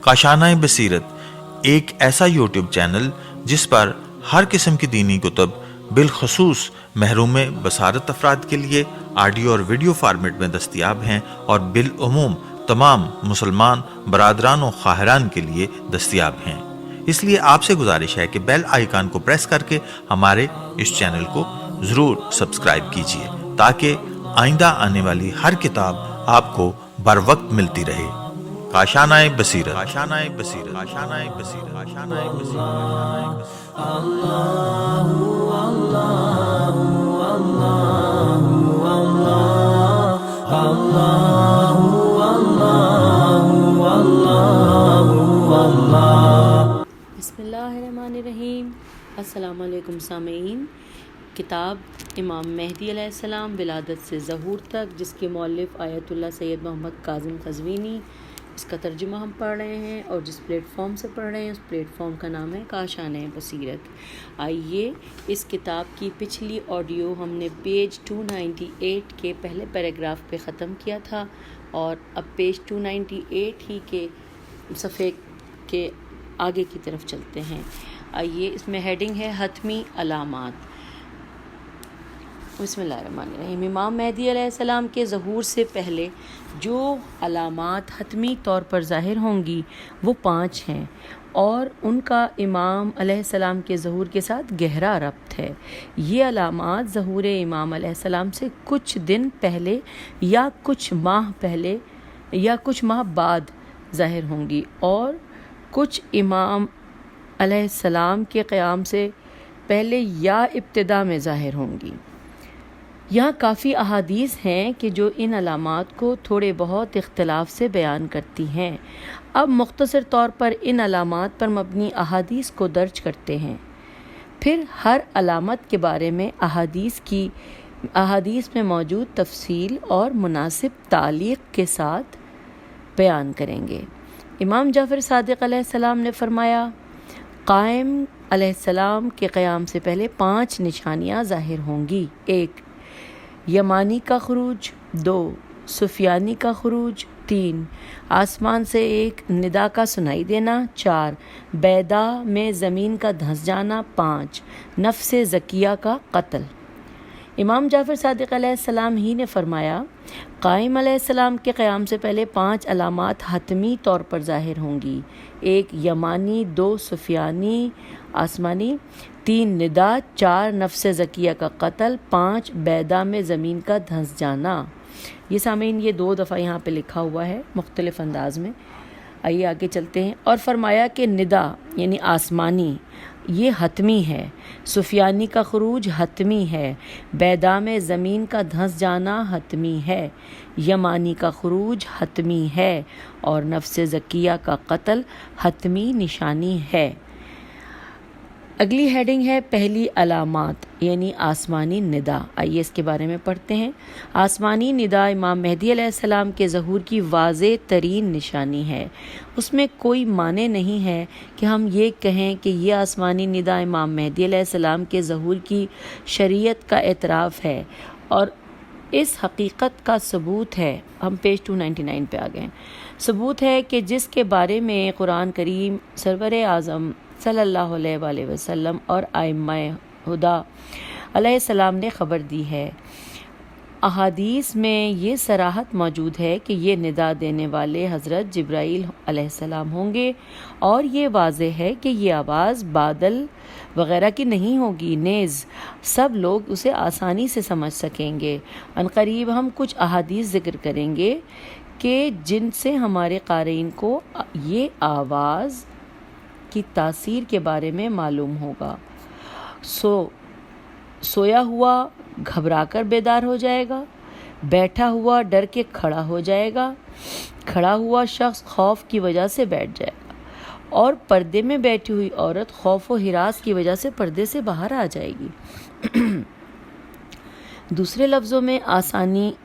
کاشانۂ بصیرت ایک ایسا یوٹیوب چینل جس پر ہر قسم کی دینی کتب بالخصوص محروم بصارت افراد کے لیے آڈیو اور ویڈیو فارمیٹ میں دستیاب ہیں اور بالعموم تمام مسلمان برادران و خواہران کے لیے دستیاب ہیں۔ اس لیے آپ سے گزارش ہے کہ بیل آئیکن کو پریس کر کے ہمارے اس چینل کو ضرور سبسکرائب کیجیے تاکہ آئندہ آنے والی ہر کتاب آپ کو بر وقت ملتی رہے۔ کاشانۂ بصیرت، کاشانۂ بصیرت، کاشانۂ بصیرت، کاشانۂ بصیرت۔ بسم اللہ الرحمن الرحیم۔ السلام علیکم سامعین۔ کتاب امام مہدی علیہ السلام ولادت سے ظہور تک، جس کے مؤلف آیت اللہ سید محمد کاظم قزوینی، اس کا ترجمہ ہم پڑھ رہے ہیں اور جس پلیٹ فارم سے پڑھ رہے ہیں اس پلیٹ فارم کا نام ہے کاشانۂ بصیرت۔ آئیے اس کتاب کی پچھلی آڈیو ہم نے پیج 298 کے پہلے پیراگراف پہ ختم کیا تھا اور اب پیج 298 ہی کے صفحے کے آگے کی طرف چلتے ہیں۔ آئیے، اس میں ہیڈنگ ہے حتمی علامات۔ بسم اللہ الرحمن الرحیم۔ امام مہدی علیہ السلام کے ظہور سے پہلے جو علامات حتمی طور پر ظاہر ہوں گی وہ 5 ہیں اور ان کا امام علیہ السلام کے ظہور کے ساتھ گہرا ربط ہے۔ یہ علامات ظہور امام علیہ السلام سے کچھ دن پہلے یا کچھ ماہ پہلے یا کچھ ماہ بعد ظاہر ہوں گی اور کچھ امام علیہ السلام کے قیام سے پہلے یا ابتدا میں ظاہر ہوں گی۔ یہاں کافی احادیث ہیں کہ جو ان علامات کو تھوڑے بہت اختلاف سے بیان کرتی ہیں۔ اب مختصر طور پر ان علامات پر مبنی احادیث کو درج کرتے ہیں، پھر ہر علامت کے بارے میں احادیث میں موجود تفصیل اور مناسب تعلیق کے ساتھ بیان کریں گے۔ امام جعفر صادق علیہ السلام نے فرمایا، قائم علیہ السلام کے قیام سے پہلے 5 نشانیاں ظاہر ہوں گی۔ 1، یمانی کا خروج، 2، سفیانی کا خروج، 3، آسمان سے ایک ندا کا سنائی دینا، 4، بیدا میں زمین کا دھنس جانا، 5، نفس زکیہ کا قتل۔ امام جعفر صادق علیہ السلام ہی نے فرمایا، قائم علیہ السلام کے قیام سے پہلے 5 علامات حتمی طور پر ظاہر ہوں گی۔ 1، یمانی، 2، سفیانی آسمانی، 3، ندا، 4، نفس زکیہ کا قتل، 5، بیدا میں زمین کا دھنس جانا۔ یہ سامعین یہ 2 دفعہ یہاں پہ لکھا ہوا ہے مختلف انداز میں۔ آئیے آگے چلتے ہیں۔ اور فرمایا کہ ندا یعنی آسمانی یہ حتمی ہے، سفیانی کا خروج حتمی ہے، بیدا میں زمین کا دھنس جانا حتمی ہے، یمانی کا خروج حتمی ہے اور نفس زکیہ کا قتل حتمی نشانی ہے۔ اگلی ہیڈنگ ہے پہلی علامات یعنی آسمانی ندا۔ آئیے اس کے بارے میں پڑھتے ہیں۔ آسمانی ندا امام مہدی علیہ السلام کے ظہور کی واضح ترین نشانی ہے۔ اس میں کوئی معنی نہیں ہے کہ ہم یہ کہیں کہ یہ آسمانی ندا امام مہدی علیہ السلام کے ظہور کی شریعت کا اعتراف ہے اور اس حقیقت کا ثبوت ہے۔ ہم پیج 299 پہ آ گئے۔ ثبوت ہے کہ جس کے بارے میں قرآن کریم سرور اعظم صلی اللہ علیہ وآلہ وسلم اور ائمہ ہدی علیہ السلام نے خبر دی ہے۔ احادیث میں یہ صراحت موجود ہے کہ یہ ندا دینے والے حضرت جبرائیل علیہ السلام ہوں گے اور یہ واضح ہے کہ یہ آواز بادل وغیرہ کی نہیں ہوگی، نیز سب لوگ اسے آسانی سے سمجھ سکیں گے۔ عنقریب ہم کچھ احادیث ذکر کریں گے کہ جن سے ہمارے قارئین کو یہ آواز کی تاثیر کے بارے میں معلوم ہوگا۔ سویا ہوا گھبرا کر بیدار ہو جائے گا، بیٹھا ہوا ڈر کے کھڑا ہو جائے گا، کھڑا ہوا شخص خوف کی وجہ سے بیٹھ جائے گا اور پردے میں بیٹھی ہوئی عورت خوف و ہراس کی وجہ سے پردے سے باہر آ جائے گی۔ دوسرے لفظوں میں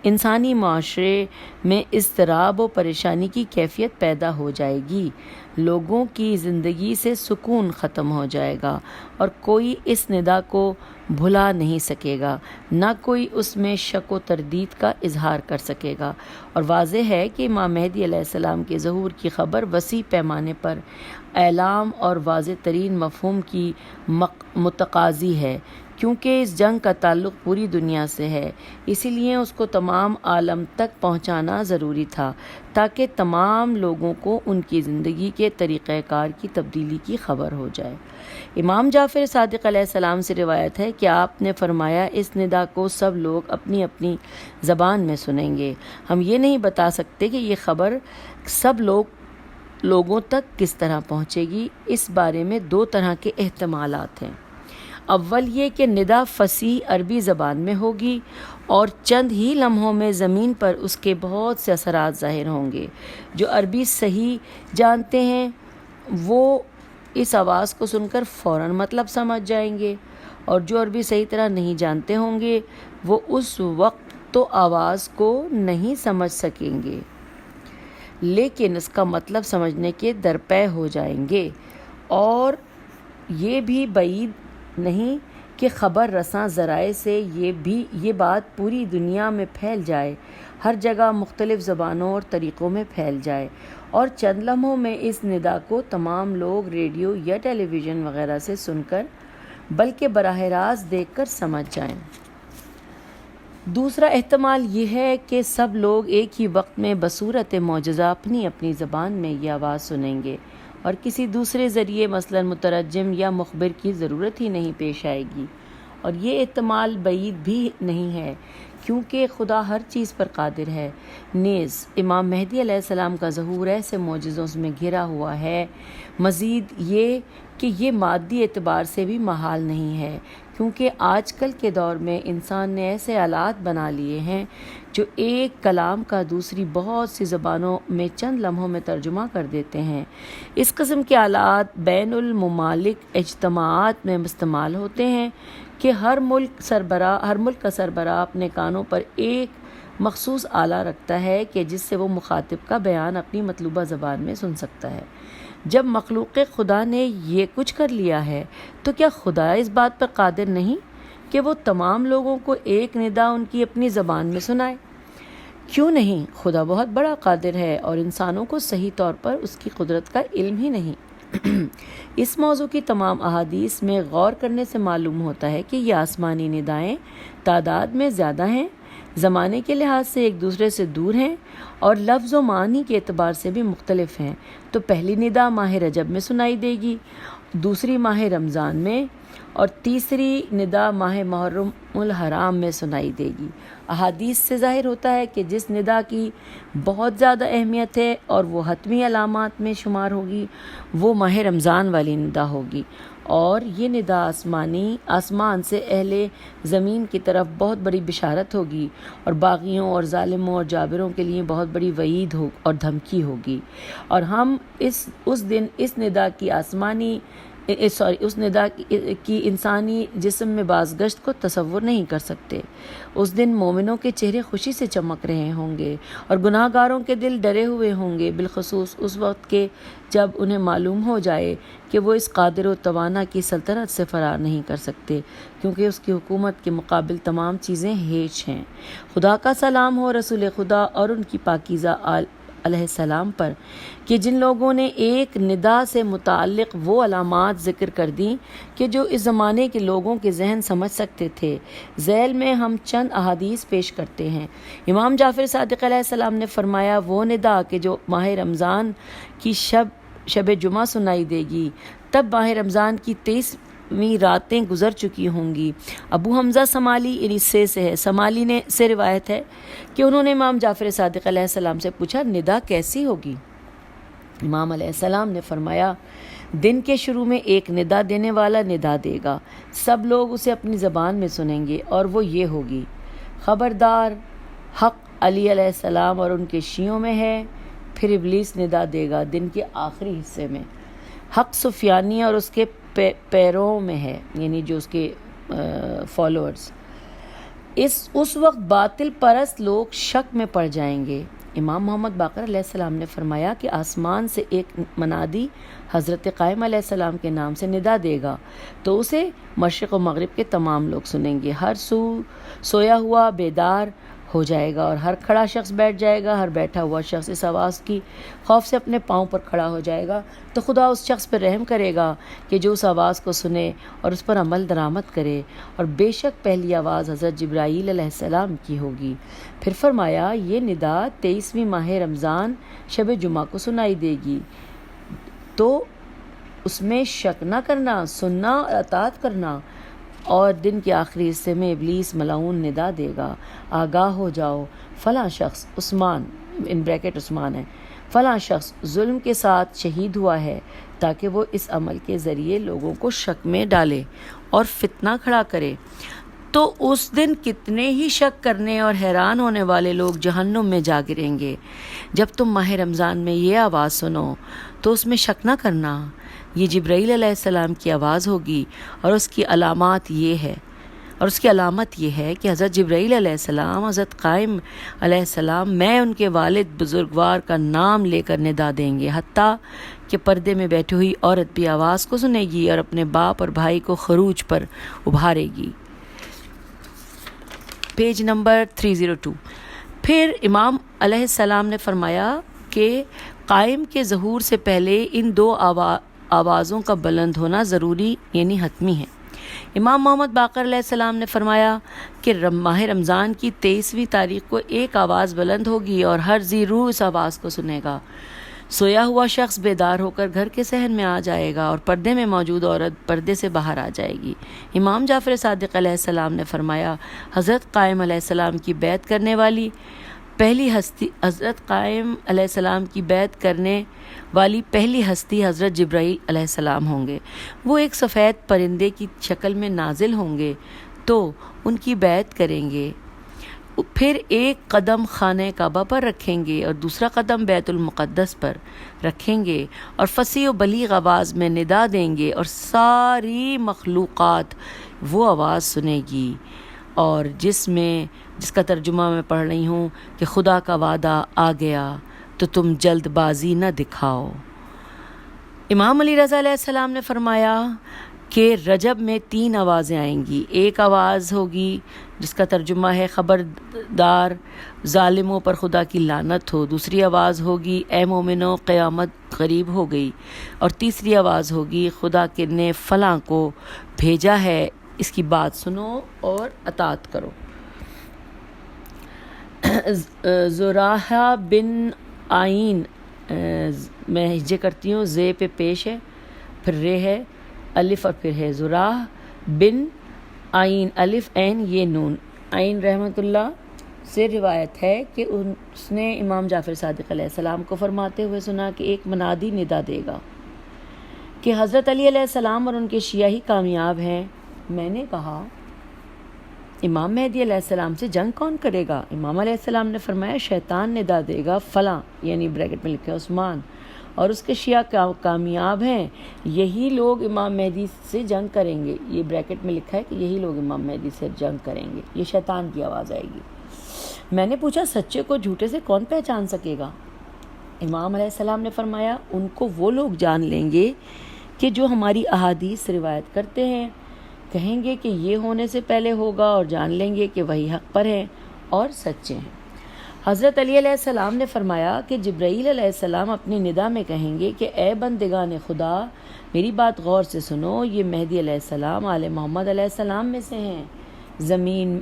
انسانی معاشرے میں اضطراب و پریشانی کی کیفیت پیدا ہو جائے گی، لوگوں کی زندگی سے سکون ختم ہو جائے گا اور کوئی اس ندا کو بھلا نہیں سکے گا، نہ کوئی اس میں شک و تردید کا اظہار کر سکے گا، اور واضح ہے کہ امام مہدی علیہ السلام کے ظہور کی خبر وسیع پیمانے پر اعلام اور واضح ترین مفہوم کی متقاضی ہے، کیونکہ اس جنگ کا تعلق پوری دنیا سے ہے، اسی لیے اس کو تمام عالم تک پہنچانا ضروری تھا تاکہ تمام لوگوں کو ان کی زندگی کے طریقہ کار کی تبدیلی کی خبر ہو جائے۔ امام جعفر صادق علیہ السلام سے روایت ہے کہ آپ نے فرمایا، اس ندا کو سب لوگ اپنی اپنی زبان میں سنیں گے۔ ہم یہ نہیں بتا سکتے کہ یہ خبر سب لوگوں تک کس طرح پہنچے گی۔ اس بارے میں دو طرح کے احتمالات ہیں۔ اول یہ کہ ندا فصیح عربی زبان میں ہوگی اور چند ہی لمحوں میں زمین پر اس کے بہت سے اثرات ظاہر ہوں گے۔ جو عربی صحیح جانتے ہیں وہ اس آواز کو سن کر فوراً مطلب سمجھ جائیں گے، اور جو عربی صحیح طرح نہیں جانتے ہوں گے وہ اس وقت تو آواز کو نہیں سمجھ سکیں گے، لیکن اس کا مطلب سمجھنے کے درپے ہو جائیں گے۔ اور یہ بھی بعید نہیں کہ خبر رساں ذرائع سے یہ بات پوری دنیا میں پھیل جائے، ہر جگہ مختلف زبانوں اور طریقوں میں پھیل جائے، اور چند لمحوں میں اس ندا کو تمام لوگ ریڈیو یا ٹیلی ویژن وغیرہ سے سن کر بلکہ براہ راست دیکھ کر سمجھ جائیں۔ دوسرا احتمال یہ ہے کہ سب لوگ ایک ہی وقت میں بصورت معجزہ اپنی اپنی زبان میں یہ آواز سنیں گے، اور کسی دوسرے ذریعے مثلا مترجم یا مخبر کی ضرورت ہی نہیں پیش آئے گی۔ اور یہ احتمال بعید بھی نہیں ہے، کیونکہ خدا ہر چیز پر قادر ہے۔ نیز امام مہدی علیہ السلام کا ظہور ایسے معجزوں میں گھرا ہوا ہے، مزید یہ کہ یہ مادی اعتبار سے بھی محال نہیں ہے، کیونکہ آج کل کے دور میں انسان نے ایسے آلات بنا لیے ہیں جو ایک کلام کا دوسری بہت سی زبانوں میں چند لمحوں میں ترجمہ کر دیتے ہیں۔ اس قسم کے آلات بین الممالک اجتماعات میں استعمال ہوتے ہیں کہ ہر ملک کا سربراہ اپنے کانوں پر ایک مخصوص آلہ رکھتا ہے کہ جس سے وہ مخاطب کا بیان اپنی مطلوبہ زبان میں سن سکتا ہے۔ جب مخلوق خدا نے یہ کچھ کر لیا ہے تو کیا خدا اس بات پر قادر نہیں کہ وہ تمام لوگوں کو ایک ندا ان کی اپنی زبان میں سنائے؟ کیوں نہیں؟ خدا بہت بڑا قادر ہے اور انسانوں کو صحیح طور پر اس کی قدرت کا علم ہی نہیں۔ اس موضوع کی تمام احادیث میں غور کرنے سے معلوم ہوتا ہے کہ یہ آسمانی ندائیں تعداد میں زیادہ ہیں، زمانے کے لحاظ سے ایک دوسرے سے دور ہیں، اور لفظ و معنی کے اعتبار سے بھی مختلف ہیں۔ تو پہلی ندا ماہ رجب میں سنائی دے گی، دوسری ماہ رمضان میں، اور تیسری ندا ماہ محرم الحرام میں سنائی دے گی۔ احادیث سے ظاہر ہوتا ہے کہ جس ندا کی بہت زیادہ اہمیت ہے اور وہ حتمی علامات میں شمار ہوگی، وہ ماہ رمضان والی ندا ہوگی، اور یہ ندا آسمان سے اہل زمین کی طرف بہت بڑی بشارت ہوگی، اور باغیوں اور ظالموں اور جابروں کے لیے بہت بڑی وعید اور دھمکی ہوگی، اور ہم اس دن اس ندا کی انسانی جسم میں بازگشت کو تصور نہیں کر سکتے۔ اس دن مومنوں کے چہرے خوشی سے چمک رہے ہوں گے اور گناہ گاروں کے دل ڈرے ہوئے ہوں گے، بالخصوص اس وقت کے جب انہیں معلوم ہو جائے کہ وہ اس قادر و توانا کی سلطنت سے فرار نہیں کر سکتے، کیونکہ اس کی حکومت کے مقابل تمام چیزیں ہیچ ہیں۔ خدا کا سلام ہو رسول خدا اور ان کی پاکیزہ آل علیہ السلام پر، کہ جن لوگوں نے ایک ندا سے متعلق وہ علامات ذکر کر دیں کہ جو اس زمانے کے لوگوں کے ذہن سمجھ سکتے تھے۔ ذیل میں ہم چند احادیث پیش کرتے ہیں۔ امام جعفر صادق علیہ السلام نے فرمایا، وہ ندا کہ جو ماہ رمضان کی شب جمعہ سنائی دے گی، تب ماہ رمضان کی 23 راتیں گزر چکی ہوں گی۔ ابو حمزہ سمالی سے ہے، سمالی سے روایت ہے کہ انہوں نے امام جعفر صادق علیہ السلام سے پوچھا، ندا کیسی ہوگی؟ امام علیہ السلام نے فرمایا، دن کے شروع میں ایک ندا دینے والا ندا دے گا، سب لوگ اسے اپنی زبان میں سنیں گے، اور وہ یہ ہوگی، خبردار، حق علی علیہ السلام اور ان کے شیعوں میں ہے۔ پھر ابلیس ندا دے گا دن کے آخری حصے میں، حق سفیانی اور اس کے پیروں میں ہے، یعنی جو اس کے فالوورز۔ اس وقت باطل پرست لوگ شک میں پڑ جائیں گے۔ امام محمد باقر علیہ السلام نے فرمایا کہ آسمان سے ایک منادی حضرت قائم علیہ السلام کے نام سے ندا دے گا تو اسے مشرق و مغرب کے تمام لوگ سنیں گے۔ ہر سویا ہوا بیدار ہو جائے گا اور ہر کھڑا شخص بیٹھ جائے گا۔ ہر بیٹھا ہوا شخص اس آواز کی خوف سے اپنے پاؤں پر کھڑا ہو جائے گا تو خدا اس شخص پر رحم کرے گا کہ جو اس آواز کو سنے اور اس پر عمل درآمد کرے، اور بے شک پہلی آواز حضرت جبرائیل علیہ السلام کی ہوگی۔ پھر فرمایا یہ ندا 23ویں ماہ رمضان شب جمعہ کو سنائی دے گی، تو اس میں شک نہ کرنا، سننا اور اطاعت کرنا۔ اور دن کے آخری حصے میں ابلیس ملعون ندا دے گا، آگاہ ہو جاؤ، فلاں شخص عثمان ان بریکٹ عثمان ہے، فلاں شخص ظلم کے ساتھ شہید ہوا ہے، تاکہ وہ اس عمل کے ذریعے لوگوں کو شک میں ڈالے اور فتنہ کھڑا کرے۔ تو اس دن کتنے ہی شک کرنے اور حیران ہونے والے لوگ جہنم میں جا گریں گے۔ جب تم ماہ رمضان میں یہ آواز سنو تو اس میں شک نہ کرنا، یہ جبرائیل علیہ السلام کی آواز ہوگی، اور اس کی علامت یہ ہے کہ حضرت جبرائیل علیہ السلام، حضرت قائم علیہ السلام، میں ان کے والد بزرگوار کا نام لے کر ندا دیں گے، حتیٰ کہ پردے میں بیٹھی ہوئی عورت بھی آواز کو سنے گی اور اپنے باپ اور بھائی کو خروج پر ابھارے گی۔ Page number 302۔ پھر امام علیہ السلام نے فرمایا کہ قائم کے ظہور سے پہلے ان دو آوازوں کا بلند ہونا ضروری یعنی حتمی ہے۔ امام محمد باقر علیہ السلام نے فرمایا کہ ماہ رمضان کی 23ویں تاریخ کو ایک آواز بلند ہوگی اور ہر ذی روح اس آواز کو سنے گا۔ سویا ہوا شخص بیدار ہو کر گھر کے صحن میں آ جائے گا اور پردے میں موجود عورت پردے سے باہر آ جائے گی۔ امام جعفر صادق علیہ السلام نے فرمایا حضرت قائم علیہ السلام کی بیعت کرنے والی پہلی ہستی حضرت جبرائیل علیہ السلام ہوں گے۔ وہ ایک سفید پرندے کی شکل میں نازل ہوں گے تو ان کی بیعت کریں گے، پھر ایک قدم خانہ کعبہ پر رکھیں گے اور دوسرا قدم بیت المقدس پر رکھیں گے اور فصیح و بلیغ آواز میں ندا دیں گے، اور ساری مخلوقات وہ آواز سنے گی، اور جس کا ترجمہ میں پڑھ رہی ہوں کہ خدا کا وعدہ آ گیا تو تم جلد بازی نہ دکھاؤ۔ امام علی رضا علیہ السلام نے فرمایا کہ رجب میں 3 آوازیں آئیں گی۔ ایک آواز ہوگی جس کا ترجمہ ہے خبردار ظالموں پر خدا کی لعنت ہو، دوسری آواز ہوگی اے مومنو قیامت قریب ہو گئی، اور تیسری آواز ہوگی خدا نے فلاں کو بھیجا ہے، اس کی بات سنو اور اطاعت کرو۔ زراحہ بن آئین، میں ہجے کرتی ہوں، زے پہ پیش ہے، پھر رے ہے، الف اور پھر ہے زراح بن آئین، الف عین یہ نون، آئین رحمۃ اللہ سے روایت ہے کہ اس نے امام جعفر صادق علیہ السلام کو فرماتے ہوئے سنا کہ ایک منادی ندا دے گا کہ حضرت علی علیہ السلام اور ان کے شیعہ ہی کامیاب ہیں۔ میں نے کہا امام مہدی علیہ السلام سے جنگ کون کرے گا؟ امام علیہ السلام نے فرمایا شیطان ندا دے گا فلاں، یعنی بریکٹ میں لکھا ہے عثمان، اور اس کے شیعہ کامیاب ہیں، یہی لوگ امام مہدی سے جنگ کریں گے۔ یہ بریکٹ میں لکھا ہے کہ یہی لوگ امام مہدی سے جنگ کریں گے، یہ شیطان کی آواز آئے گی۔ میں نے پوچھا سچے کو جھوٹے سے کون پہچان سکے گا؟ امام علیہ السلام نے فرمایا ان کو وہ لوگ جان لیں گے کہ جو ہماری احادیث روایت کرتے ہیں، کہیں گے کہ یہ ہونے سے پہلے ہوگا، اور جان لیں گے کہ وہی حق پر ہیں اور سچے ہیں۔ حضرت علی علیہ السلام نے فرمایا کہ جبرائیل علیہ السلام اپنی ندا میں کہیں گے کہ اے بندگان خدا میری بات غور سے سنو، یہ مہدی علیہ السلام آل محمد علیہ السلام میں سے ہیں، زمین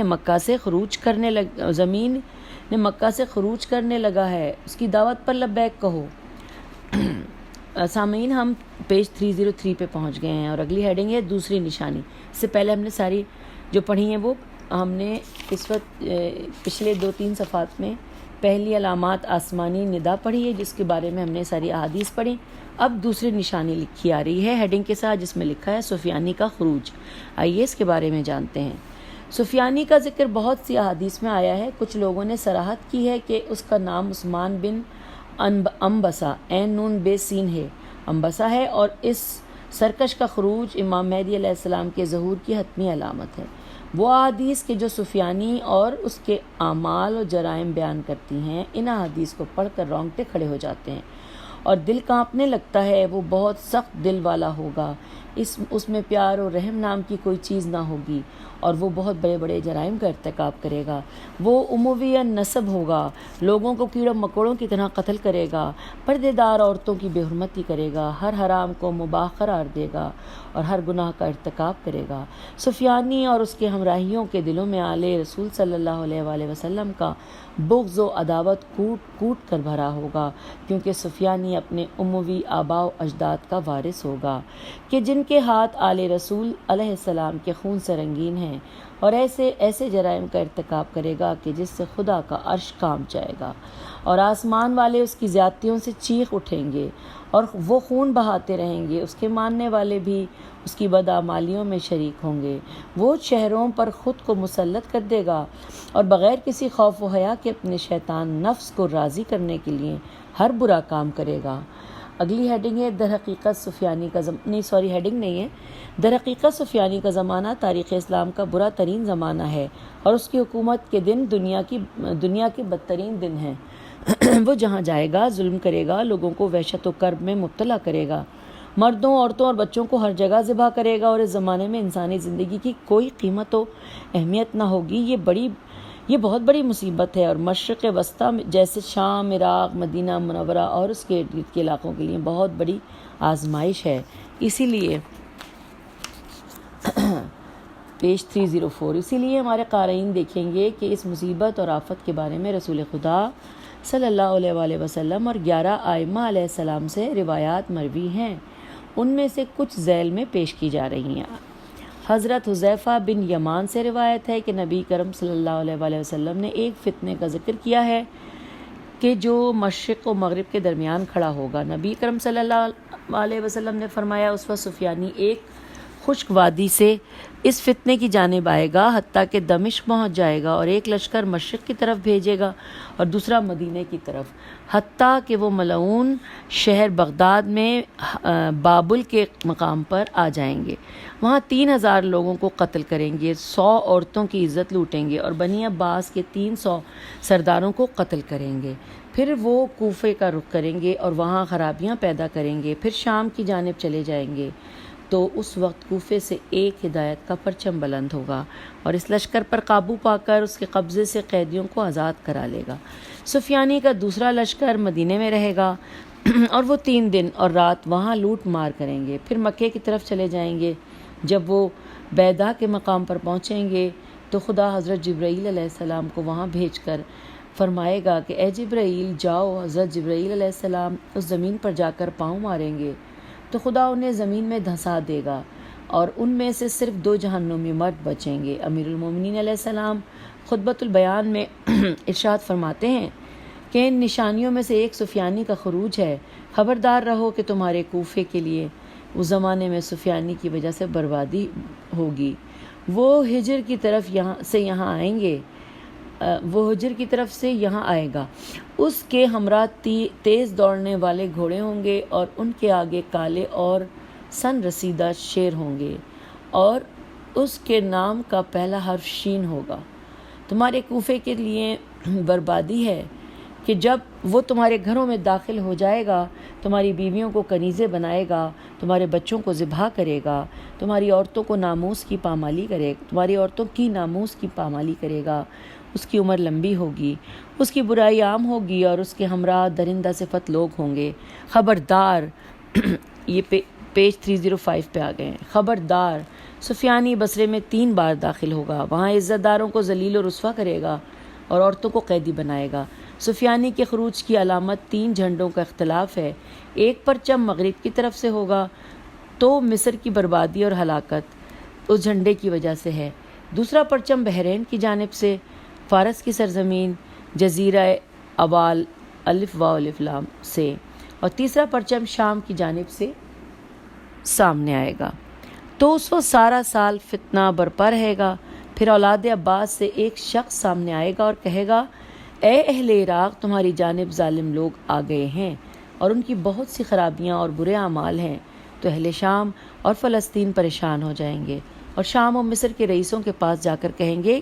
مکہ سے خروج کرنے لگا ہے، اس کی دعوت پر لبیک کہو۔ سامعین ہم پیج 303 پہ پہنچ گئے ہیں اور اگلی ہیڈنگ ہے دوسری نشانی۔ اس سے پہلے ہم نے ساری جو پڑھی ہیں وہ ہم نے اس وقت پچھلے 2-3 صفحات میں پہلی علامات آسمانی ندا پڑھی ہے، جس کے بارے میں ہم نے ساری احادیث پڑھی۔ اب دوسری نشانی لکھی آ رہی ہے ہیڈنگ کے ساتھ، جس میں لکھا ہے سفیانی کا خروج۔ آئیے اس کے بارے میں جانتے ہیں۔ سفیانی کا ذکر بہت سی احادیث میں آیا ہے۔ کچھ لوگوں نے صراحت کی ہے کہ اس کا نام عثمان بن انبسا عین نون بے سین ہے، انبسا ہے، اور اس سرکش کا خروج امام مہدی علیہ السلام کے ظہور کی حتمی علامت ہے۔ وہ احادیث کے جو سفیانی اور اس کے اعمال و جرائم بیان کرتی ہیں، ان احادیث کو پڑھ کر رونگٹے کھڑے ہو جاتے ہیں اور دل کانپنے لگتا ہے۔ وہ بہت سخت دل والا ہوگا، اس میں پیار و رحم نام کی کوئی چیز نہ ہوگی، اور وہ بہت بڑے بڑے جرائم کا ارتکاب کرے گا۔ وہ اموی نسب ہوگا، لوگوں کو کیڑوں مکوڑوں کی طرح قتل کرے گا، پردے دار عورتوں کی بے حرمتی کرے گا، ہر حرام کو مباح قرار دے گا اور ہر گناہ کا ارتکاب کرے گا۔ سفیانی اور اس کے ہمراہیوں کے دلوں میں آل رسول صلی اللہ علیہ وآلہ وسلم کا بغض و عداوت کوٹ کوٹ کر بھرا ہوگا، کیونکہ سفیانی اپنے اموی آباء و اجداد کا وارث ہوگا کہ جن کے ہاتھ آل رسول علیہ السلام کے خون سے رنگین ہیں، اور ایسے جرائم کا ارتکاب کرے گا کہ جس سے خدا کا عرش کانپ جائے گا اور آسمان والے اس کی زیادتیوں سے چیخ اٹھیں گے اور وہ خون بہاتے رہیں گے۔ اس کے ماننے والے بھی اس کی بدعمالیوں میں شریک ہوں گے۔ وہ شہروں پر خود کو مسلط کر دے گا اور بغیر کسی خوف و حیا کے اپنے شیطان نفس کو راضی کرنے کے لیے ہر برا کام کرے گا۔ اگلی ہیڈنگ ہے در حقیقت سفیانی کا زمانہ تاریخ اسلام کا برا ترین زمانہ ہے اور اس کی حکومت کے دن دنیا کے بدترین دن ہیں۔ وہ جہاں جائے گا ظلم کرے گا، لوگوں کو وحشت و کرب میں مبتلا کرے گا، مردوں، عورتوں اور بچوں کو ہر جگہ ذبح کرے گا، اور اس زمانے میں انسانی زندگی کی کوئی قیمت و اہمیت نہ ہوگی۔ یہ بہت بڑی مصیبت ہے اور مشرق وسطیٰ جیسے شام، عراق، مدینہ منورہ اور اس کے ارد گرد کے علاقوں کے لیے بہت بڑی آزمائش ہے۔ اسی لیے پیج 304 اسی لیے ہمارے قارئین دیکھیں گے کہ اس مصیبت اور آفت کے بارے میں رسول خدا صلی اللہ علیہ وآلہ وسلم اور 11 ائمہ علیہ السلام سے روایات مروی ہیں۔ ان میں سے کچھ ذیل میں پیش کی جا رہی ہیں۔ حضرت حذیفہ بن یمان سے روایت ہے کہ نبی کرم صلی اللہ علیہ وآلہ وسلم نے ایک فتنے کا ذکر کیا ہے کہ جو مشرق و مغرب کے درمیان کھڑا ہوگا۔ نبی کرم صلی اللہ علیہ وسلم نے فرمایا، اس وقت سفیانی ایک خشک وادی سے اس فتنے کی جانب آئے گا حتیٰ کہ دمشق پہنچ جائے گا، اور ایک لشکر مشرق کی طرف بھیجے گا اور دوسرا مدینے کی طرف، حتیٰ کہ وہ ملعون شہر بغداد میں بابل کے مقام پر آ جائیں گے۔ وہاں 3000 لوگوں کو قتل کریں گے، 100 عورتوں کی عزت لوٹیں گے اور بنی عباس کے 300 سرداروں کو قتل کریں گے۔ پھر وہ کوفے کا رخ کریں گے اور وہاں خرابیاں پیدا کریں گے، پھر شام کی جانب چلے جائیں گے۔ تو اس وقت کوفے سے ایک ہدایت کا پرچم بلند ہوگا اور اس لشکر پر قابو پا کر اس کے قبضے سے قیدیوں کو آزاد کرا لے گا۔ سفیانی کا دوسرا لشکر مدینے میں رہے گا اور وہ 3 دن اور رات وہاں لوٹ مار کریں گے، پھر مکے کی طرف چلے جائیں گے۔ جب وہ بیدا کے مقام پر پہنچیں گے تو خدا حضرت جبرائیل علیہ السلام کو وہاں بھیج کر فرمائے گا کہ اے جبرائیل جاؤ۔ حضرت جبرائیل علیہ السلام اس زمین پر جا کر پاؤں ماریں گے تو خدا انہیں زمین میں دھنسا دے گا اور ان میں سے صرف 2 جہنمی مرد بچیں گے۔ امیر المومنین علیہ السلام خطبۃ البیان میں ارشاد فرماتے ہیں کہ ان نشانیوں میں سے ایک سفیانی کا خروج ہے۔ خبردار رہو کہ تمہارے کوفے کے لیے اس زمانے میں سفیانی کی وجہ سے بربادی ہوگی۔ وہ ہجر کی طرف سے یہاں آئے گا، اس کے ہمراہ تیز دوڑنے والے گھوڑے ہوں گے اور ان کے آگے کالے اور سن رسیدہ شیر ہوں گے، اور اس کے نام کا پہلا حرف شین ہوگا۔ تمہارے کوفے کے لیے بربادی ہے کہ جب وہ تمہارے گھروں میں داخل ہو جائے گا، تمہاری بیویوں کو کنیزیں بنائے گا، تمہارے بچوں کو ذبح کرے گا، تمہاری عورتوں کی ناموس کی پامالی کرے گا۔ اس کی عمر لمبی ہوگی، اس کی برائی عام ہوگی اور اس کے ہمراہ درندہ صفت لوگ ہوں گے۔ خبردار، یہ پیج 305 پہ آ گئے ہیں۔ خبردار، سفیانی بصرے میں 3 بار داخل ہوگا، وہاں عزت داروں کو ذلیل و رسوا کرے گا اور عورتوں کو قیدی بنائے گا۔ سفیانی کے خروج کی علامت 3 جھنڈوں کا اختلاف ہے۔ ایک پرچم مغرب کی طرف سے ہوگا تو مصر کی بربادی اور ہلاکت اس جھنڈے کی وجہ سے ہے۔ دوسرا پرچم بحرین کی جانب سے، فارس کی سرزمین، جزیرہ ابال الف واو الف لام سے، اور تیسرا پرچم شام کی جانب سے سامنے آئے گا۔ تو اس وقت سارا سال فتنہ برپا رہے گا۔ پھر اولاد عباس سے ایک شخص سامنے آئے گا اور کہے گا، اے اہل عراق، تمہاری جانب ظالم لوگ آ گئے ہیں اور ان کی بہت سی خرابیاں اور برے اعمال ہیں۔ تو اہل شام اور فلسطین پریشان ہو جائیں گے اور شام و مصر کے رئیسوں کے پاس جا کر کہیں گے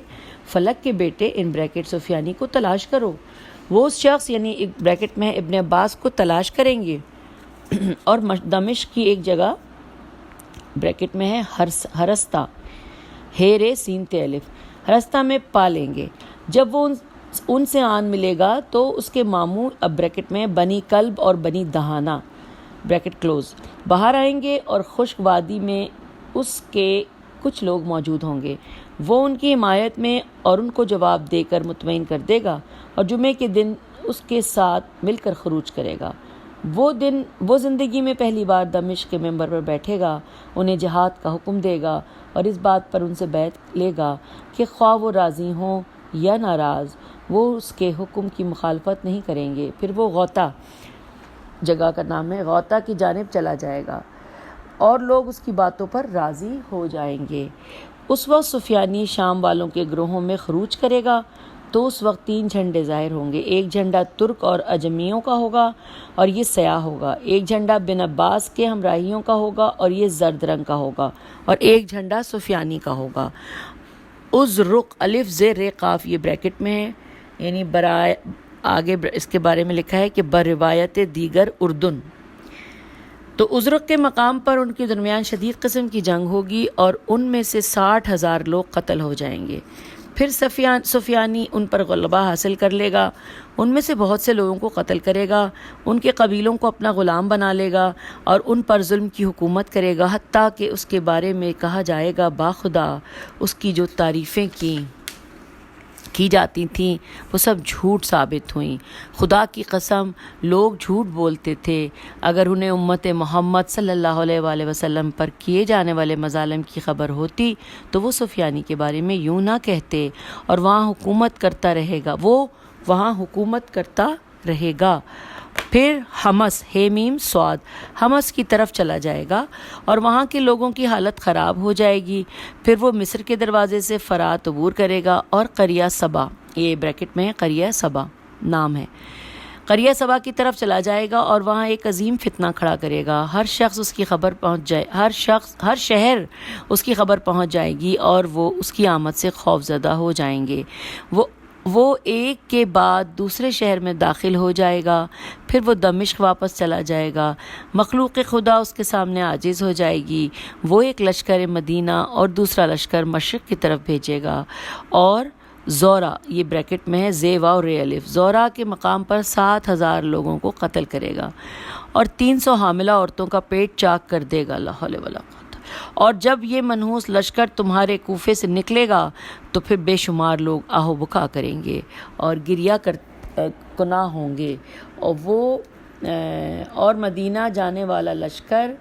فلک کے بیٹے ان بریکٹ سفیانی کو تلاش کرو. وہ اس شخص یعنی بریکٹ میں ابن عباس کو تلاش کریں گے اور دمشق کی ایک جگہ بریکٹ میں ہے ہرستہ ہیرے سین تے الف ہرستہ میں پا لیں گے. جب وہ ان سے آن ملے گا تو اس کے ماموں اب بریکٹ میں بنی کلب اور بنی دہانہ بریکٹ کلوز باہر آئیں گے اور خشک وادی میں اس کے کچھ لوگ موجود ہوں گے. وہ ان کی حمایت میں اور ان کو جواب دے کر مطمئن کر دے گا اور جمعے کے دن اس کے ساتھ مل کر خروج کرے گا. وہ زندگی میں پہلی بار دمشق کے ممبر پر بیٹھے گا, انہیں جہاد کا حکم دے گا اور اس بات پر ان سے بیعت لے گا کہ خواہ وہ راضی ہوں یا ناراض وہ اس کے حکم کی مخالفت نہیں کریں گے. پھر وہ غوطہ جگہ کا نام ہے غوطہ کی جانب چلا جائے گا اور لوگ اس کی باتوں پر راضی ہو جائیں گے. اس وقت سفیانی شام والوں کے گروہوں میں خروج کرے گا تو اس وقت 3 جھنڈے ظاہر ہوں گے. ایک جھنڈا ترک اور اجمیوں کا ہوگا اور یہ سیاہ ہوگا. ایک جھنڈا بن عباس کے ہمراہیوں کا ہوگا اور یہ زرد رنگ کا ہوگا. اور ایک جھنڈا سفیانی کا ہوگا. ازرق الف زیر قاف یہ بریکٹ میں ہے یعنی برائے آگے اس کے بارے میں لکھا ہے کہ بروایت دیگر اردن. تو ازرق کے مقام پر ان کے درمیان شدید قسم کی جنگ ہوگی اور ان میں سے 60,000 لوگ قتل ہو جائیں گے. پھر سفیانی ان پر غلبہ حاصل کر لے گا, ان میں سے بہت سے لوگوں کو قتل کرے گا, ان کے قبیلوں کو اپنا غلام بنا لے گا اور ان پر ظلم کی حکومت کرے گا, حتیٰ کہ اس کے بارے میں کہا جائے گا باخدا اس کی جو تعریفیں کی جاتی تھیں وہ سب جھوٹ ثابت ہوئیں. خدا کی قسم لوگ جھوٹ بولتے تھے. اگر انہیں امت محمد صلی اللہ علیہ وآلہ وسلم پر کیے جانے والے مظالم کی خبر ہوتی تو وہ سفیانی کے بارے میں یوں نہ کہتے اور وہاں حکومت کرتا رہے گا. پھر حمص میم سواد حمص کی طرف چلا جائے گا اور وہاں کے لوگوں کی حالت خراب ہو جائے گی. پھر وہ مصر کے دروازے سے فرات عبور کرے گا اور قریہ صبا یہ بریکٹ میں قریہ صبا نام ہے قریہ صبا کی طرف چلا جائے گا اور وہاں ایک عظیم فتنہ کھڑا کرے گا. ہر شہر اس کی خبر پہنچ جائے گی اور وہ اس کی آمد سے خوف زدہ ہو جائیں گے. وہ ایک کے بعد دوسرے شہر میں داخل ہو جائے گا. پھر وہ دمشق واپس چلا جائے گا. مخلوق خدا اس کے سامنے عاجز ہو جائے گی. وہ ایک لشکر مدینہ اور دوسرا لشکر مشرق کی طرف بھیجے گا اور زورا یہ بریکٹ میں ہے زیوا اور رے الف زورا کے مقام پر 7,000 لوگوں کو قتل کرے گا اور 300 حاملہ عورتوں کا پیٹ چاک کر دے گا. لا حول ولا قوت. اور جب یہ منحوس لشکر تمہارے کوفے سے نکلے گا تو پھر بے شمار لوگ آہو بکا کریں گے اور گریہ کنا ہوں گے. اور مدینہ جانے والا لشکر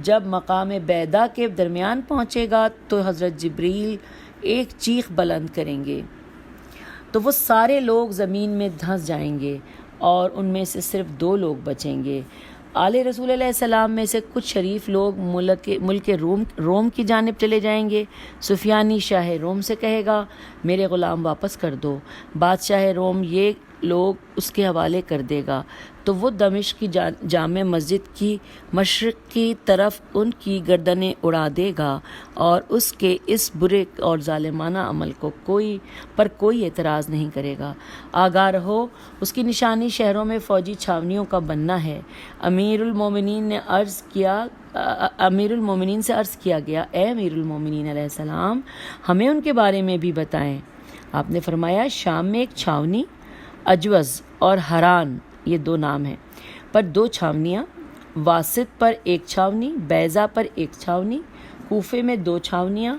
جب مقام بیدا کے درمیان پہنچے گا تو حضرت جبریل ایک چیخ بلند کریں گے تو وہ سارے لوگ زمین میں دھنس جائیں گے اور ان میں سے صرف 2 لوگ بچیں گے. آل رسول علیہ السلام میں سے کچھ شریف لوگ ملک روم کی جانب چلے جائیں گے. سفیانی شاہ روم سے کہے گا میرے غلام واپس کر دو. بادشاہ روم یہ لوگ اس کے حوالے کر دے گا تو وہ دمشق کی جامع مسجد کی مشرق کی طرف ان کی گردنیں اڑا دے گا اور اس کے اس برے اور ظالمانہ عمل کو کوئی اعتراض نہیں کرے گا. آگاہ رہو اس کی نشانی شہروں میں فوجی چھاونیوں کا بننا ہے. امیر المومنین سے عرض کیا گیا اے امیر المومنین علیہ السلام ہمیں ان کے بارے میں بھی بتائیں. آپ نے فرمایا شام میں ایک چھاونی اجوز اور حران یہ 2 نام ہیں پر 2 چھاونیاں, واسط پر ایک چھاونی, بیضا پر ایک چھاونی, کوفے میں 2 چھاونیاں,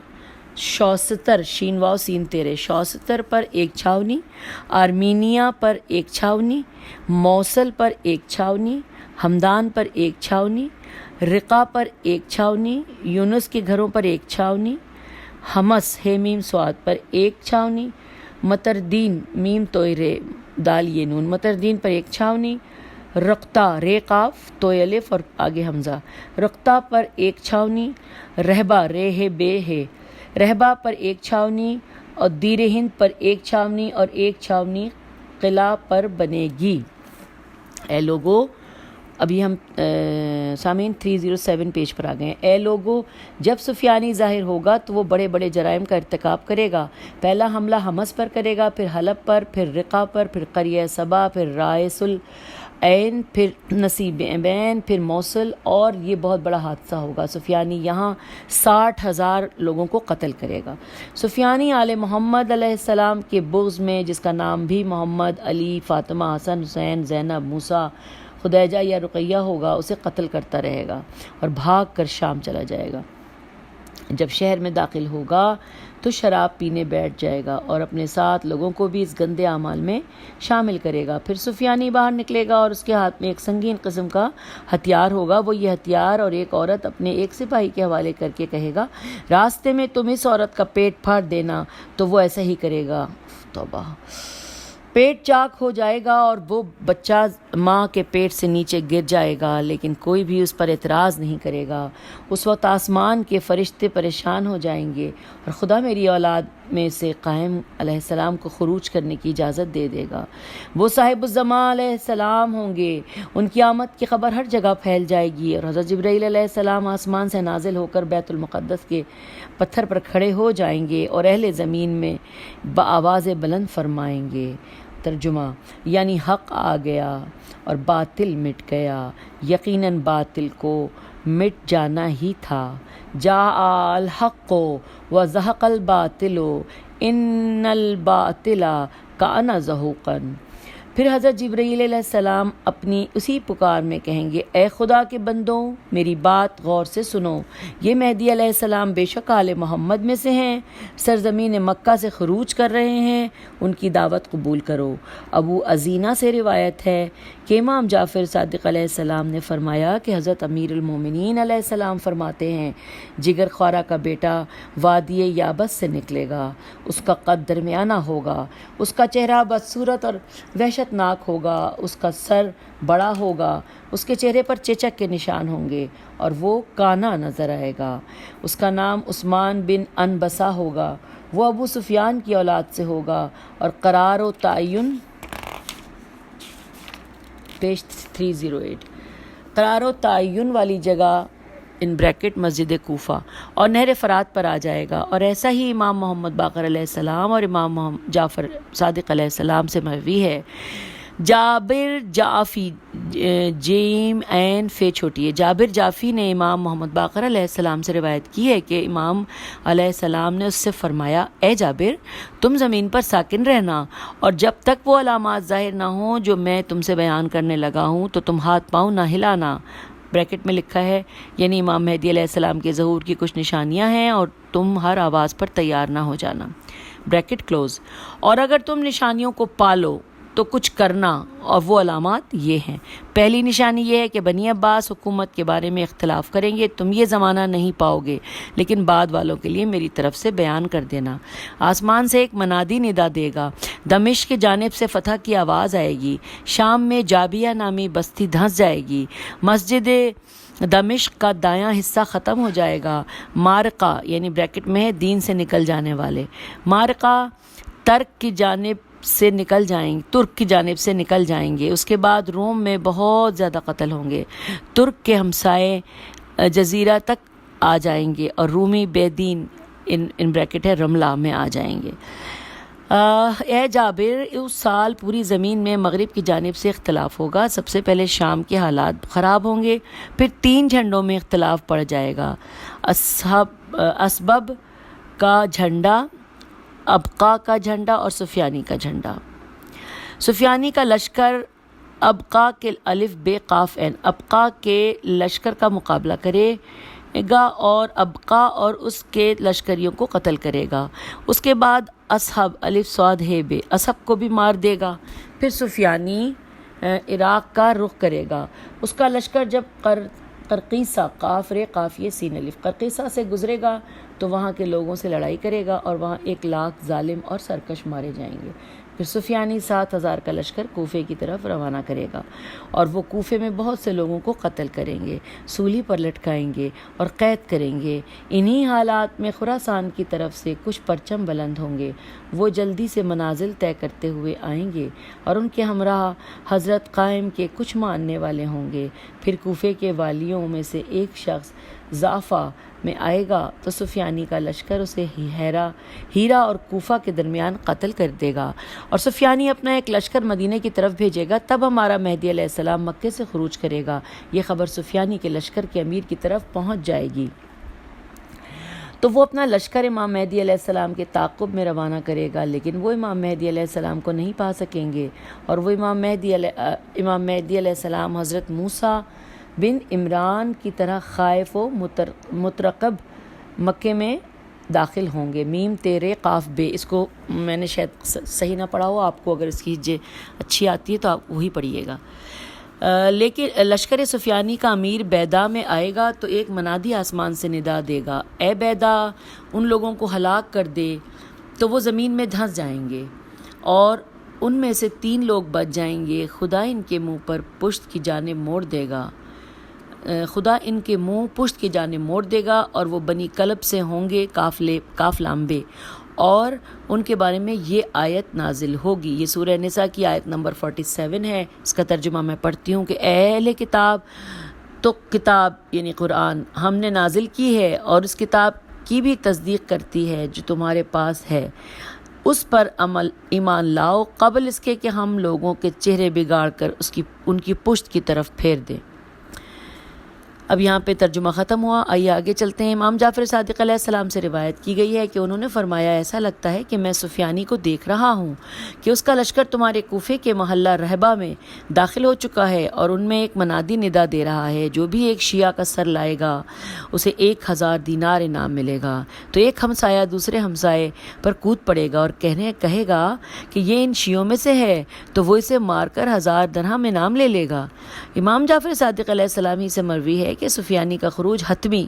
شوستر شین واو سین تیرے شوستر پر ایک چھاونی, آرمینیا پر ایک چھاونی, موصل پر ایک چھاونی, ہمدان پر ایک چھاونی, رقا پر ایک چھاونی, یونس کے گھروں پر ایک چھاونی, حمص میم سواد پر ایک چھاونی, متردین میم توئرے دال یہ نون متردین پر ایک چھاونی, رقطہ رے قاف تو الف اور آگے حمزہ رقطہ پر ایک چھاونی, رہبہ رے ہے بے ہے رہبہ پر ایک چھاونی اور دیر ہند پر ایک چھاونی اور ایک چھاونی قلعہ پر بنے گی. اے لوگو ابھی ہم سامعین 307 پیج پر آ گئے ہیں۔ اے لوگو، جب سفیانی ظاہر ہوگا تو وہ بڑے بڑے جرائم کا ارتکاب کرے گا۔ پہلا حملہ حمص پر کرے گا، پھر حلب پر، پھر رقہ پر، پھر قریہ صبا، پھر رائس العین، پھر نصیبین، پھر موصل، اور یہ بہت بڑا حادثہ ہوگا۔ سفیانی یہاں 60,000 لوگوں کو قتل کرے گا۔ سفیانی آل محمد علیہ السلام کے بغض میں، جس کا نام بھی محمد، علی، فاطمہ، حسن، حسین، زینب، موسیٰ، خدیجہ یا رقیہ ہوگا، اسے قتل کرتا رہے گا اور بھاگ کر شام چلا جائے گا۔ جب شہر میں داخل ہوگا تو شراب پینے بیٹھ جائے گا اور اپنے ساتھ لوگوں کو بھی اس گندے اعمال میں شامل کرے گا۔ پھر سفیانی باہر نکلے گا اور اس کے ہاتھ میں ایک سنگین قسم کا ہتھیار ہوگا۔ وہ یہ ہتھیار اور ایک عورت اپنے ایک سپاہی کے حوالے کر کے کہے گا، راستے میں تم اس عورت کا پیٹ پھاڑ دینا، تو وہ ایسا ہی کرے گا۔ توبہ! پیٹ چاک ہو جائے گا اور وہ بچہ ماں کے پیٹ سے نیچے گر جائے گا، لیکن کوئی بھی اس پر اعتراض نہیں کرے گا۔ اس وقت آسمان کے فرشتے پریشان ہو جائیں گے اور خدا میری اولاد میں سے قائم علیہ السلام کو خروج کرنے کی اجازت دے دے گا۔ وہ صاحب الزمان علیہ السلام ہوں گے، ان کی آمد کی خبر ہر جگہ پھیل جائے گی، اور حضرت جبرائیل علیہ السلام آسمان سے نازل ہو کر بیت المقدس کے پتھر پر کھڑے ہو جائیں گے اور اہل زمین میں بآواز بلند فرمائیں گے۔ ترجمہ یعنی حق آ گیا اور باطل مٹ گیا، یقیناً باطل کو مٹ جانا ہی تھا۔ جاء الحق وزهق الباطل ان الباطل کان زہوقا۔ پھر حضرت جبرائیل علیہ السلام اپنی اسی پکار میں کہیں گے، اے خدا کے بندوں، میری بات غور سے سنو۔ یہ مہدی علیہ السلام بے شک آل محمد میں سے ہیں، سرزمین مکہ سے خروج کر رہے ہیں، ان کی دعوت قبول کرو۔ ابو عزینہ سے روایت ہے کہ امام جعفر صادق علیہ السلام نے فرمایا کہ حضرت امیر المومنین علیہ السلام فرماتے ہیں، جگر خوارہ کا بیٹا وادی یابس سے نکلے گا، اس کا قد درمیانہ ہوگا، اس کا چہرہ بدصورت اور وحشت ناک ہوگا، اس کا سر بڑا ہوگا، اس کے چہرے پر چیچک کے نشان ہوں گے اور وہ کانا نظر آئے گا۔ اس کا نام عثمان بن انبسا ہوگا، وہ ابو سفیان کی اولاد سے ہوگا، اور قرار و تعین پیج 308 قرار و تعین والی جگہ ان بریکٹ مسجد کوفہ اور نہر فرات پر آ جائے گا۔ اور ایسا ہی امام محمد باقر علیہ السلام اور امام جعفر صادق علیہ السلام سے مروی ہے۔ جابر جعفی جیم عین فے چھوٹی ہے، جابر جعفی نے امام محمد باقر علیہ السلام سے روایت کی ہے کہ امام علیہ السلام نے اس سے فرمایا، اے جابر، تم زمین پر ساکن رہنا، اور جب تک وہ علامات ظاہر نہ ہوں جو میں تم سے بیان کرنے لگا ہوں تو تم ہاتھ پاؤں نہ ہلانا۔ بریکٹ میں لکھا ہے یعنی امام مہدی علیہ السلام کے ظہور کی کچھ نشانیاں ہیں اور تم ہر آواز پر تیار نہ ہو جانا۔ Bracket close. اور اگر تم نشانیوں کو پالو تو کچھ کرنا، اور وہ علامات یہ ہیں۔ پہلی نشانی یہ ہے کہ بنی عباس حکومت کے بارے میں اختلاف کریں گے، تم یہ زمانہ نہیں پاؤ گے، لیکن بعد والوں کے لیے میری طرف سے بیان کر دینا۔ آسمان سے ایک منادی ندا دے گا، دمشق کی جانب سے فتح کی آواز آئے گی، شام میں جابیہ نامی بستی دھنس جائے گی، مسجد دمشق کا دایاں حصہ ختم ہو جائے گا۔ مارقہ یعنی بریکٹ میں ہے دین سے نکل جانے والے، مارقہ ترک کی جانب سے نکل جائیں گے۔ اس کے بعد روم میں بہت زیادہ قتل ہوں گے، ترک کے ہمسائے جزیرہ تک آ جائیں گے اور رومی بے دین ان بریکٹ ہے رملہ میں آ جائیں گے۔ اے جابر، اس سال پوری زمین میں مغرب کی جانب سے اختلاف ہوگا۔ سب سے پہلے شام کے حالات خراب ہوں گے، پھر 3 جھنڈوں میں اختلاف پڑ جائے گا، اسبب کا جھنڈا، ابقا کا جھنڈا اور سفیانی کا جھنڈا۔ سفیانی کا لشکر ابقا کے الف بے قاف عین ابقا کے لشکر کا مقابلہ کرے گا اور ابقا اور اس کے لشکریوں کو قتل کرے گا۔ اس کے بعد اصحب الف صاد ہے بے اصحب کو بھی مار دے گا۔ پھر سفیانی عراق کا رخ کرے گا۔ اس کا لشکر جب قرقیسہ قاف رے قافیہ سین الف قرقیسہ سے گزرے گا تو وہاں کے لوگوں سے لڑائی کرے گا اور وہاں 1,00,000 ظالم اور سرکش مارے جائیں گے۔ پھر سفیانی 7,000 کا لشکر کوفے کی طرف روانہ کرے گا اور وہ کوفے میں بہت سے لوگوں کو قتل کریں گے، سولی پر لٹکائیں گے اور قید کریں گے۔ انہی حالات میں خراسان کی طرف سے کچھ پرچم بلند ہوں گے، وہ جلدی سے منازل طے کرتے ہوئے آئیں گے اور ان کے ہمراہ حضرت قائم کے کچھ ماننے والے ہوں گے۔ پھر کوفے کے والیوں میں سے ایک شخص ضعفہ میں آئے گا تو سفیانی کا لشکر اسے ہیرا اور کوفہ کے درمیان قتل کر دے گا اور سفیانی اپنا ایک لشکر مدینے کی طرف بھیجے گا، تب ہمارا مہدی علیہ السلام مکے سے خروج کرے گا۔ یہ خبر سفیانی کے لشکر کے امیر کی طرف پہنچ جائے گی تو وہ اپنا لشکر امام مہدی علیہ السلام کے تعاقب میں روانہ کرے گا، لیکن وہ امام مہدی علیہ السلام کو نہیں پا سکیں گے اور وہ امام مہدی علیہ السلام حضرت موسیٰ بن عمران کی طرح خائف و مترقب مکے میں داخل ہوں گے۔ میم تیرے قاف بے، اس کو میں نے شاید صحیح نہ پڑھا ہو، آپ کو اگر اس کی اچھی آتی ہے تو آپ وہی پڑھیے گا۔ لیکن لشکر سفیانی کا امیر بیدا میں آئے گا تو ایک منادی آسمان سے ندا دے گا، اے بیدا، ان لوگوں کو ہلاک کر دے، تو وہ زمین میں دھنس جائیں گے اور ان میں سے 3 لوگ بچ جائیں گے۔ خدا ان کے منہ پشت کی جانب موڑ دے گا اور وہ بنی کلب سے ہوں گے، کاف لامبے، اور ان کے بارے میں یہ آیت نازل ہوگی۔ یہ سورہ نساء کی آیت نمبر 47 ہے۔ اس کا ترجمہ میں پڑھتی ہوں کہ اے اہل کتاب، تو کتاب یعنی قرآن ہم نے نازل کی ہے اور اس کتاب کی بھی تصدیق کرتی ہے جو تمہارے پاس ہے، اس پر ایمان لاؤ قبل اس کے کہ ہم لوگوں کے چہرے بگاڑ کر ان کی پشت کی طرف پھیر دیں۔ اب یہاں پہ ترجمہ ختم ہوا، آئیے آگے چلتے ہیں۔ امام جعفر صادق علیہ السلام سے روایت کی گئی ہے کہ انہوں نے فرمایا، ایسا لگتا ہے کہ میں سفیانی کو دیکھ رہا ہوں کہ اس کا لشکر تمہارے کوفے کے محلہ رہبہ میں داخل ہو چکا ہے اور ان میں ایک منادی ندا دے رہا ہے، جو بھی ایک شیعہ کا سر لائے گا اسے 1,000 دینار انعام ملے گا۔ تو ایک ہمسایہ دوسرے ہمسائے پر کود پڑے گا اور کہے گا کہ یہ ان شیعوں میں سے ہے، تو وہ اسے مار کر 1000 درہم انعام لے لے گا۔ امام جعفر صادق علیہ السلام ہی سے مروی ہے کہ سفیانی کا خروج حتمی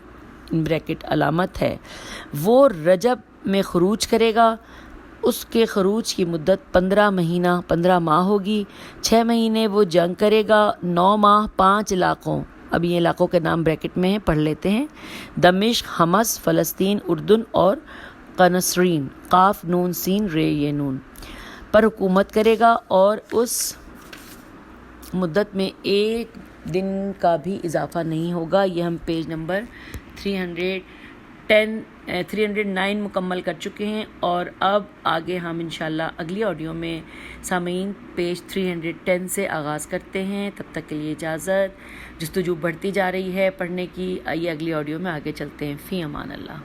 علامت ہے، وہ رجب میں خروج کرے گا، اس کے خروج کی مدت 15 ماہ ہوگی، 6 مہینے وہ جنگ کرے گا، 9 ماہ 5 علاقوں، اب یہ علاقوں کے نام بریکٹ میں ہیں، پڑھ لیتے ہیں، دمشق، حمص، فلسطین، اردن اور قنسرین، قاف نون سین رے یہ نون پر حکومت کرے گا، اور اس مدت میں 1 دن کا بھی اضافہ نہیں ہوگا۔ یہ ہم پیج نمبر 309 مکمل کر چکے ہیں اور اب آگے ہم انشاءاللہ اگلی آڈیو میں سامعین پیج 310 سے آغاز کرتے ہیں۔ تب تک کے لیے اجازت، جستجو بڑھتی جا رہی ہے پڑھنے کی، آئیے اگلی آڈیو میں آگے چلتے ہیں۔ فی امان اللہ۔